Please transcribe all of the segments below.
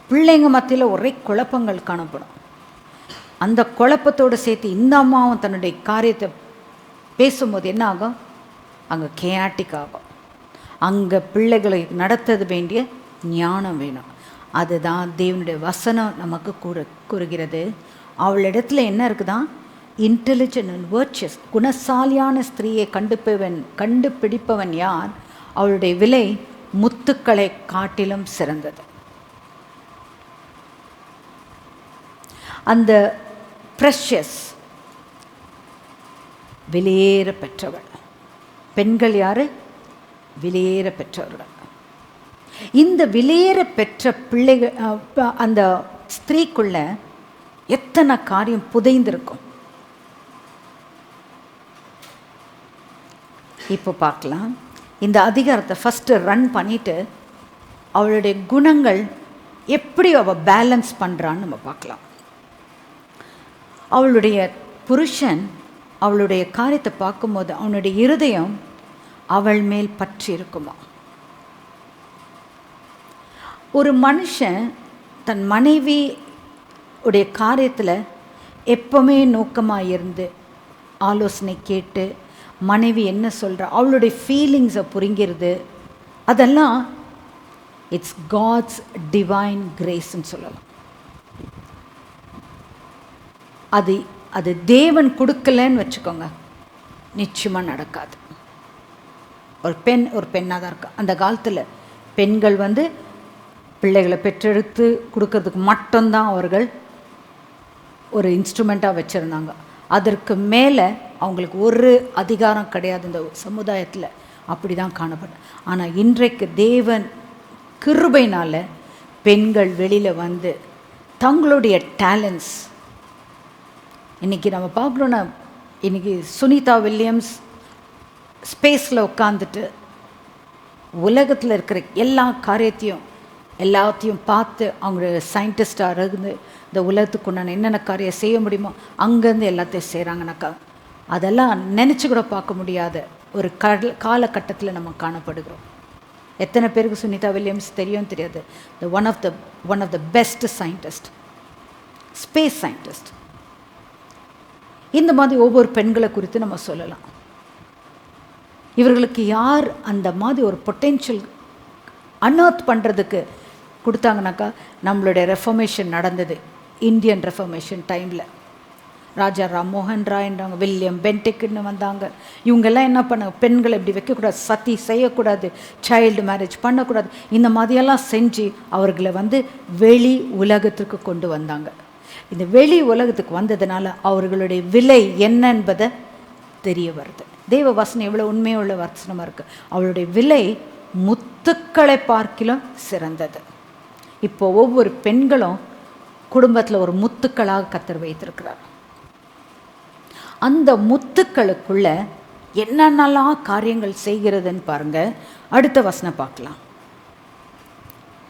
பிள்ளைங்க மத்தியில் ஒரே குழப்பங்கள் காணப்படும். அந்த குழப்பத்தோடு சேர்த்து இந்த அம்மாவும் தன்னுடைய காரியத்தை பேசும்போது என்ன ஆகும்? அங்கே கேயாட்டிக் ஆகும். அங்கே பிள்ளைகளை நடத்தது வேண்டிய ஞானம் வேணும். அதுதான் தேவனுடைய வசனம் நமக்கு கூறுகிறது. அவளிடத்துல என்ன இருக்குதான்? இன்டெலிஜென்ட் அண்ட் வர்ச்சுவஸ், குணசாலியான ஸ்திரீயை கண்டுபிடிப்பவன் யார்? அவளுடைய விலை முத்துக்களை காட்டிலும் சிறந்தது. அந்த ப்ரெஷஸ், வெளியேற பெற்றவள். பெண்கள் யாரு? வெளியேற பெற்றவர்கள். இந்த வெளியேற பெற்ற பிள்ளைகள், அந்த ஸ்திரீக்குள்ள எத்தனை காரியம் புதைந்திருக்கும். இப்போ பார்க்கலாம். இந்த அதிகாரத்தை ஃபஸ்ட்டு ரன் பண்ணிவிட்டு அவளுடைய குணங்கள் எப்படி அவள் பேலன்ஸ் பண்ணுறான்னு நம்ம பார்க்கலாம். அவளுடைய புருஷன் அவளுடைய காரியத்தை பார்க்கும்போது அவனுடைய இருதயம் அவள் மேல் பற்றி இருக்குமா? ஒரு மனுஷன் தன் மனைவி உடைய காரியத்தில் எப்பவுமே நோக்கமாக இருந்து ஆலோசனை கேட்டு மனைவி என்ன சொல்கிறா, அவளுடைய ஃபீலிங்ஸை புரிங்கிறது, அதெல்லாம் இட்ஸ் காட்ஸ் டிவைன் கிரேஸ்ன்னு சொல்லலாம். அது தேவன் கொடுக்கலன்னு வச்சுக்கோங்க, நிச்சயமாக நடக்காது. ஒரு பெண்ணாக தான் இருக்கா. அந்த காலத்தில் பெண்கள் பிள்ளைகளை பெற்றெடுத்து கொடுக்கறதுக்கு மட்டும்தான் அவர்கள் ஒரு இன்ஸ்ட்ருமெண்ட்டாக வச்சுருந்தாங்க. அதற்கு மேலே அவங்களுக்கு ஒரு அதிகாரம் கிடையாது இந்த சமுதாயத்தில். அப்படி தான் காணப்படும். ஆனால் இன்றைக்கு தேவன் கிருபையினால் பெண்கள் வெளியில் தங்களுடைய டேலண்ட்ஸ், இன்றைக்கி நம்ம பார்க்குறோன்னா, இன்றைக்கி சுனிதா வில்லியம்ஸ் ஸ்பேஸில் உட்காந்துட்டு உலகத்தில் இருக்கிற எல்லாத்தையும் பார்த்து அவங்களுடைய சயின்டிஸ்டாக இருந்து இந்த உலகத்துக்கு உண்டான என்னென்ன காரியம் செய்ய முடியுமோ அங்கேருந்து எல்லாத்தையும் செய்கிறாங்கனாக்கா, அதெல்லாம் நினச்சி கூட பார்க்க முடியாத ஒரு காலகட்டத்தில் நம்ம காணப்படுகிறோம். எத்தனை பேருக்கு சுனிதா வில்லியம்ஸ் தெரியும் தெரியாது? One of the best scientist, space scientist. இந்த மாதிரி ஒவ்வொரு பெண்களை குறித்து நம்ம சொல்லலாம். இவர்களுக்கு யார் அந்த மாதிரி ஒரு பொட்டென்ஷியல் அன்அர்த் பண்ணுறதுக்கு கொடுத்தாங்கனாக்கா, நம்மளுடைய ரெஃபர்மேஷன் நடந்தது இந்தியன் ரெஃபர்மேஷன் டைமில். ராஜா ராம்மோகன் ராய்ன்றவங்க, வில்லியம் பென்டிக்னு வந்தாங்க. இவங்கெல்லாம் என்ன பண்ணாங்க? பெண்களை இப்படி வைக்கக்கூடாது, சதி செய்யக்கூடாது, சைல்டு மேரேஜ் பண்ணக்கூடாது, இந்த மாதிரியெல்லாம் செஞ்சு அவர்களை வெளி உலகத்திற்கு கொண்டு வந்தாங்க. இந்த வெளி உலகத்துக்கு வந்ததுனால அவர்களுடைய விலை என்ன என்பதை தெரிய வருது. தேவ வசனம் எவ்வளோ உண்மையுள்ள வசனமாக இருக்குது. அவளுடைய விலை முத்துக்களை பார்க்கிலும் சிறந்தது. இப்போ ஒவ்வொரு பெண்களும் குடும்பத்தில் ஒரு முத்துக்களாக கர்த்தர் வைத்திருக்கிறார். அந்த முத்துக்களுக்குள்ள என்னென்னலாம் காரியங்கள் செய்கிறதுன்னு பாருங்க. அடுத்த வசனம் பார்க்கலாம்.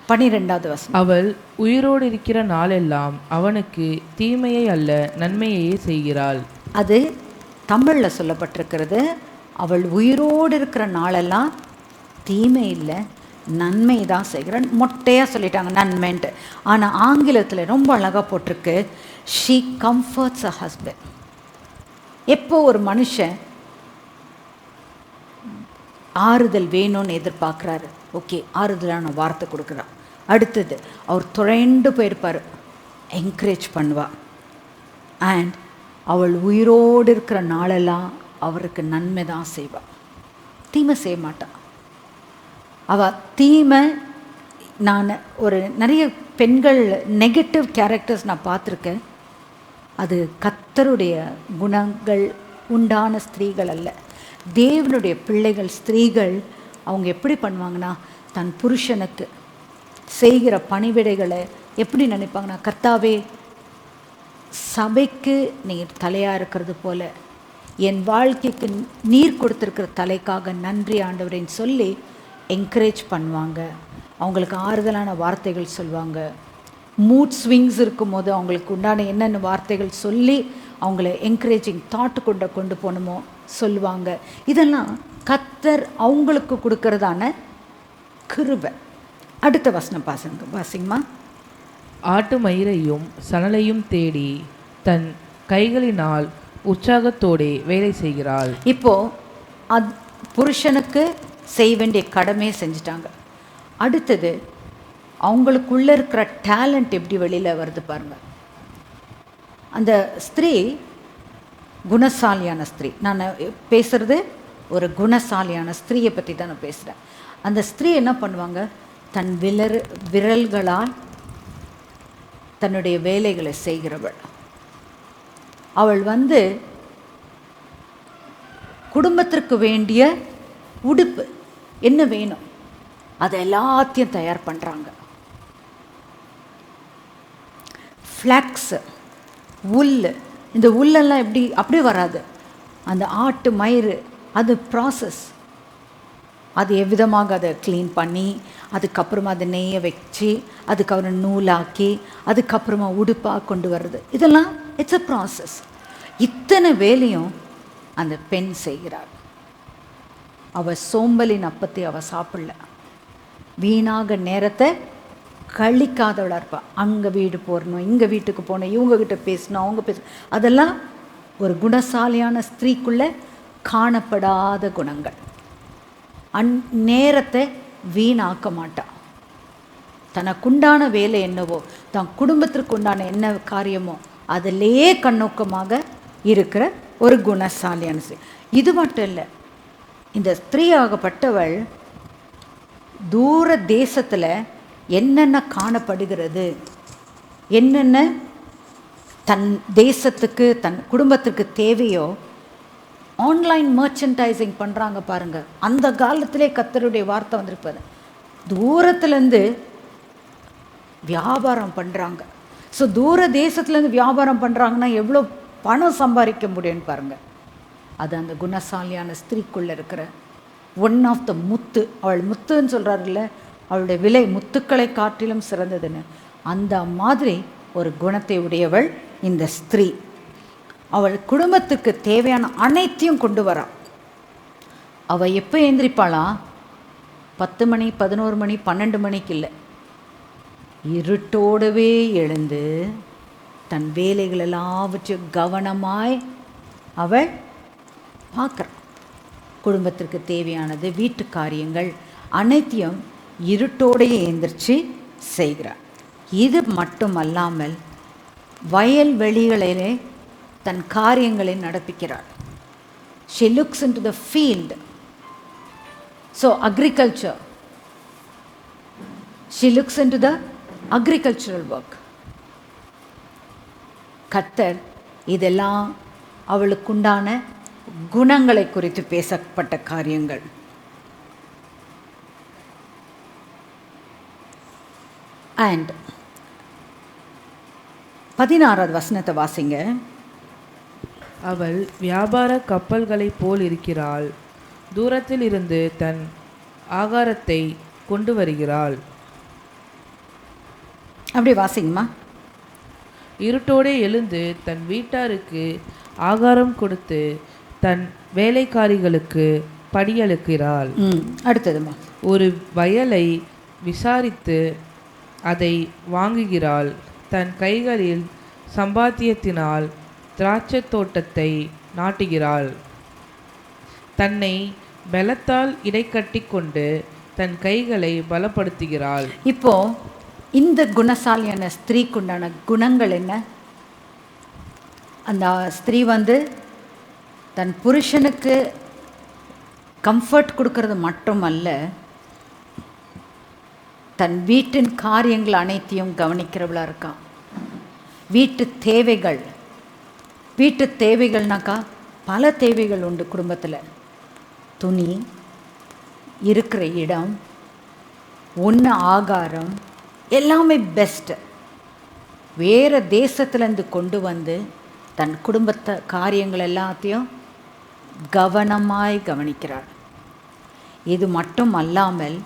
12வது வசனம். அவள் உயிரோடு இருக்கிற நாளெல்லாம் அவனுக்கு தீமையை அல்ல நன்மையையே செய்கிறாள். அது தமிழில் சொல்லப்பட்டிருக்கிறது. அவள் உயிரோடு இருக்கிற நாளெல்லாம் தீமை இல்லை நன்மை தான் செய்கிறான். மொட்டையாக சொல்லிட்டாங்க நன்மைன்ட்டு. ஆனால் ஆங்கிலத்தில் ரொம்ப அழகாக போட்டிருக்கு, ஷீ கம்ஃபர்ட்ஸ் அ ஹஸ்பண்ட். எப்போ ஒரு மனுஷன் ஆறுதல் வேணும்னு எதிர்பார்க்குறாரு, ஓகே ஆறுதலான வார்த்தை கொடுக்குறான். அடுத்தது அவர் துறைண்டு போயிருப்பார், என்கரேஜ் பண்ணுவாள். அண்ட் அவள் உயிரோடு இருக்கிற நாளெல்லாம் அவருக்கு நன்மை தான் செய்வாள், தீமை செய்ய மாட்டாள். அவள் தீமை, நான் நிறைய பெண்கள் நெகட்டிவ் கேரக்டர்ஸ் நான் பார்த்துருக்கேன். அது கர்த்தருடைய குணங்கள் உண்டான ஸ்திரீகள் அல்ல, தேவனுடைய பிள்ளைகள் ஸ்திரீகள். அவங்க எப்படி பண்ணுவாங்கன்னா, தன் புருஷனுக்கு செய்கிற பணிவிடைகளை எப்படி நினைப்பாங்கன்னா, கர்த்தாவே சபைக்கு நீர் தலையாக இருக்கிறது போல என் வாழ்க்கைக்கு நீர் கொடுத்துருக்கிற தலைக்காக நன்றி ஆண்டவரேன்னு சொல்லி என்கரேஜ் பண்ணுவாங்க. அவங்களுக்கு ஆறுதலான வார்த்தைகள் சொல்லுவாங்க. மூட் ஸ்விங்ஸ் இருக்கும்போது அவங்களுக்கு உண்டான என்னென்ன வார்த்தைகள் சொல்லி அவங்கள என்கரேஜிங் தாட்டு கொண்டு போகணுமோ சொல்லுவாங்க. இதெல்லாம் கர்த்தர் அவங்களுக்கு கொடுக்கறதான கிருபை. அடுத்த வசனம் வாசிங்கம்மா. ஆட்டு மயிரையும் சணலையும் தேடி தன் கைகளினால் உற்சாகத்தோடே வேலை செய்கிறாள். இப்போ புருஷனுக்கு செய்ய வேண்டிய கடமையை செஞ்சிட்டாங்க. அடுத்தது அவங்களுக்குள்ள இருக்கிற டேலண்ட் எப்படி வெளியில் வருது பாருங்க. அந்த ஸ்திரீ குணசாலியான ஸ்திரீ. நான் பேசுறது ஒரு குணசாலியான ஸ்திரீயை பற்றி தான் நான் பேசுகிறேன். அந்த ஸ்திரீ என்ன பண்ணுவாங்க, தன் விரல்களால் தன்னுடைய வேலைகளை செய்கிறவள். அவள் குடும்பத்திற்கு வேண்டிய உடுப்பு என்ன வேணும் அதை எல்லாத்தையும் தயார் பண்ணுறாங்க. ஃப்ளாக்ஸு, உல்லு, இந்த உள்ளெல்லாம் எப்படி அப்படியே வராது. அந்த ஆட்டு மயிறு அது ப்ராசஸ். அது எவ்விதமாக அதை க்ளீன் பண்ணி அதுக்கப்புறமா அதை நெய்ய வச்சு அதுக்கப்புறம் நூலாக்கி அதுக்கப்புறமா உடுப்பாக கொண்டு வர்றது, இதெல்லாம் இட்ஸ் அ ப்ராசஸ். இத்தனை வேலையும் அந்த பெண் செய்கிறாள். அவள் சோம்பலின் அப்பத்தை அவள் சாப்பிடல, வீணாக நேரத்தை கழிக்காதவளாக இருப்பாள். அங்கே வீடு போடணும், இங்கே வீட்டுக்கு போகணும், இவங்ககிட்ட பேசணும், அவங்க பேசணும், அதெல்லாம் ஒரு குணசாலியான ஸ்திரீக்குள்ளே காணப்படாத குணங்கள். நேரத்தை வீணாக்க மாட்டாள். தனக்குண்டான வேலை என்னவோ, தன் குடும்பத்திற்கு உண்டான என்ன காரியமோ அதிலேயே கண்ணோக்கமாக இருக்கிற ஒரு குணசாலியான ஸ்திரீ. இது மட்டும் இல்லை, இந்த ஸ்திரீயாகப்பட்டவள் தூர தேசத்தில் என்னென்ன காணப்படுகிறது, என்னென்ன தன் தேசத்துக்கு தன் குடும்பத்திற்கு தேவையோ ஆன்லைன் மர்ச்சன்டைசிங் பண்ணுறாங்க பாருங்கள். அந்த காலத்திலே கர்த்தருடைய வார்த்தை வந்திருப்பது, தூரத்துலேருந்து வியாபாரம் பண்ணுறாங்க. ஸோ தூர தேசத்துலேருந்து வியாபாரம் பண்ணுறாங்கன்னா எவ்வளோ பணம் சம்பாதிக்க முடியும்னு பாருங்கள். அது அந்த குணசாலியான ஸ்திரீக்குள்ளே இருக்கிற ஒன் ஆஃப் த முத்து. அவள் முத்துன்னு சொல்கிறாருல்ல, அவளுடைய விலை முத்துக்களை காட்டிலும் சிறந்ததுன்னு. அந்த மாதிரி ஒரு குணத்தை உடையவள் இந்த ஸ்திரீ. அவள் குடும்பத்துக்கு தேவையான அனைத்தையும் கொண்டு வரா. அவள் எப்போ எழுந்திரிப்பாளா? 10 மணி 11 மணி 12 மணிக்கு இல்லை, இருட்டோடவே எழுந்து தன் வேலைகள் எல்லாவற்றையும் கவனமாய் அவள் பார்க்குறாள். குடும்பத்திற்கு தேவையானது, வீட்டு காரியங்கள் அனைத்தையும் இருட்டோடையே எழுந்திரிச்சு செய்கிறாள். இது மட்டும் அல்லாமல் வயல்வெளிகளிலே தன் காரியங்களை நடப்பிக்கிறாள். She looks into the field. So agriculture. She looks into the agricultural work. கர்த்தர் இதெல்லாம் அவளுக்குண்டான குணங்களை குறித்து பேசப்பட்ட காரியங்கள். அண்ட் 16வது வசனத்தை வாசிங்க. அவள் வியாபார கப்பல்களைப் போல் இருக்கிறாள், தூரத்தில் இருந்து தன் ஆகாரத்தை கொண்டு வருகிறாள். அப்படி வாசிங்கம்மா. இருட்டோடே எழுந்து தன் வீட்டாருக்கு ஆகாரம் கொடுத்து தன் வேலைக்காரிகளுக்கு படியளிக்கிறாள். அடுத்ததுமா, ஒரு வயலை விசாரித்து அதை வாங்குகிறாள், தன் கைகளில் சம்பாத்தியத்தினால் திராட்சை தோட்டத்தை நாட்டுகிறாள். தன்னை பலத்தால் இடைக்கட்டி கொண்டு தன் கைகளை பலப்படுத்துகிறாள். இப்போ இந்த குணசாலியான ஸ்திரீக்குண்டான குணங்கள் என்ன? அந்த ஸ்திரீ தன் புருஷனுக்கு கம்ஃபர்ட் கொடுக்கறது மட்டுமல்ல, தன் வீட்டின் காரியங்கள் அனைத்தையும் கவனிக்கிறவளாக இருக்கான். வீட்டு தேவைகள்னாக்கா பல தேவைகள் உண்டு குடும்பத்தில். துணி, இருக்கிற இடம், உண்ண ஆகாரம் எல்லாமே பெஸ்ட்டு. வேறு தேசத்துலேருந்து கொண்டு தன் குடும்பத்தை காரியங்கள் எல்லாத்தையும் கவனமாய் கவனிக்கிறாள். இது மட்டும் அல்லாமல்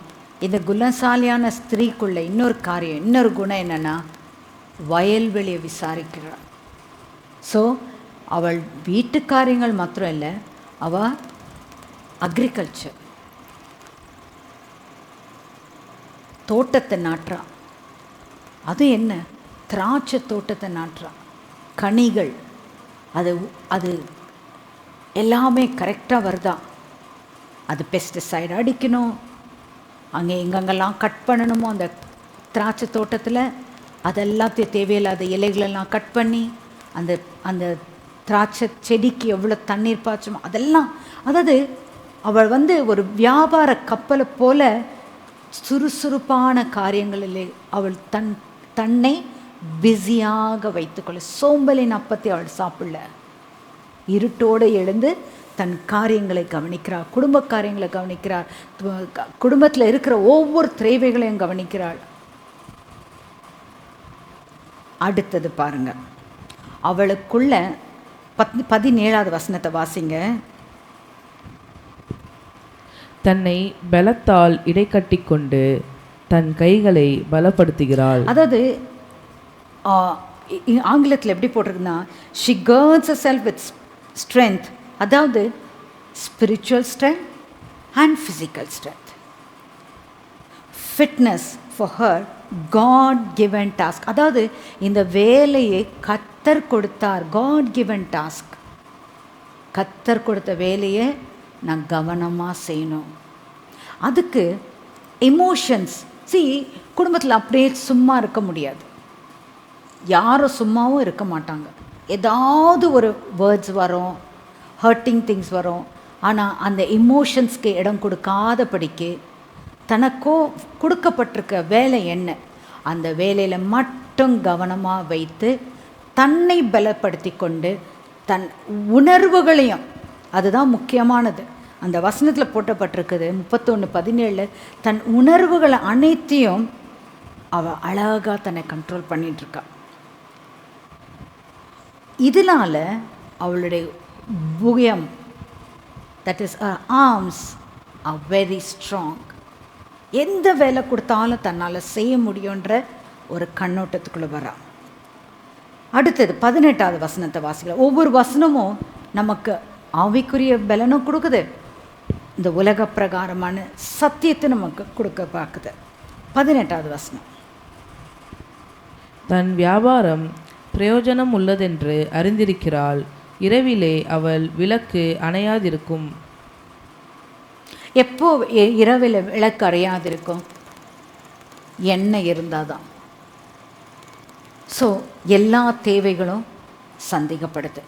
இந்த குணசாலியான ஸ்திரீக்குள்ள இன்னொரு காரியம், இன்னொரு குணம் என்னென்னா, வயல்வெளியை விசாரிக்கிறாள். ஸோ அவள் வீட்டு காரியங்கள் மாத்திரம் இல்லை, அவள் அக்ரிகல்ச்சர், தோட்டத்தை நாட்டுறா. அது என்ன, திராட்சை தோட்டத்தை நாட்டுறான். கனிகள் அது அது எல்லாமே கரெக்டாக வருதா? அது பெஸ்டிசைடு அடிக்கணும், அங்கே எங்கெங்கெல்லாம் கட் பண்ணணுமோ அந்த திராட்சை தோட்டத்தில் அதெல்லாத்தையும் தேவையில்லாத இலைகளெல்லாம் கட் பண்ணி அந்த அந்த திராட்சை செடிக்கு எவ்வளோ தண்ணீர் பாய்ச்சுமோ அதெல்லாம். அதாவது அவள் ஒரு வியாபார கப்பலை போல சுறுசுறுப்பான காரியங்களிலே அவள் தன்னை பிஸியாக வைத்துக்கொள்ள. சோம்பலின் அப்பத்தை அவள் சாப்பிடல. இருட்டோடு எழுந்து தன் காரியங்களை கவனிக்கிறாள், குடும்ப காரியங்களை கவனிக்கிறாள், குடும்பத்தில் இருக்கிற ஒவ்வொரு தேவைகளையும் கவனிக்கிறாள். அடுத்தது பாருங்க, அவளுக்குள்ள 17வது வசனத்தை வாசிங்க. தன்னை பலத்தால் இடைக்கட்டி கொண்டு தன் கைகளை பலப்படுத்துகிறாள். அதாவது ஆங்கிலத்தில் எப்படி போட்டிருக்குன்னா, she girds herself with strength, அதாவது spiritual strength and physical strength. Fitness for her god given task. அதாவது இந்த வேலையை கர்த்தர் கொடுத்தார். காட் கிவன் டாஸ்க், கர்த்தர் கொடுத்த வேலையை நான் கவனமாக செய்யணும். அதுக்கு எமோஷன்ஸ். குடும்பத்தில் அப்படியே சும்மா இருக்க முடியாது, யாரும் சும்மாவும் இருக்க மாட்டாங்க. ஏதாவது ஒரு வேர்ட்ஸ் வரும், ஹர்ட்டிங் திங்ஸ் வரும். ஆனால் அந்த எமோஷன்ஸ்க்கு இடம் கொடுக்காதபடிக்கு தனக்கோ கொடுக்கப்பட்டிருக்க வேலை என்ன, அந்த வேலையில் மட்டும் கவனமாக வைத்து தன்னை பலப்படுத்தி கொண்டு தன் உணர்வுகளையும், அதுதான் முக்கியமானது. அந்த வசனத்தில் போட்டப்பட்டிருக்குது 31:17, தன் உணர்வுகளை அனைத்தையும் அவள் அழகாக தன்னை கண்ட்ரோல் பண்ணிகிட்ருக்கா. இதனால் அவளுடைய புயம், that is arms are very strong. எந்த வேலை கொடுத்தாலும் தன்னால் செய்ய முடியுன்ற ஒரு கண்ணோட்டத்துக்குள்ளே வரா. அடுத்தது 18வது வசனத்தை வாசிக்கலாம். ஒவ்வொரு வசனமும் நமக்கு ஆவிக்குரிய பலனும் கொடுக்குது, இந்த உலக பிரகாரமான சத்தியத்தை நமக்கு கொடுக்க பார்க்குது. 18வது வசனம். தன் வியாபாரம் பிரயோஜனம் உள்ளதென்று அறிந்திருக்கிறாள், இரவிலே அவள் விளக்கு அணையாதிருக்கும். எப்போ இரவில் விளக்கு அறையாதிருக்கும்? எண்ணெய் இருந்தால் தான். ஸோ எல்லா தேவைகளும் சந்திக்கப்படுது.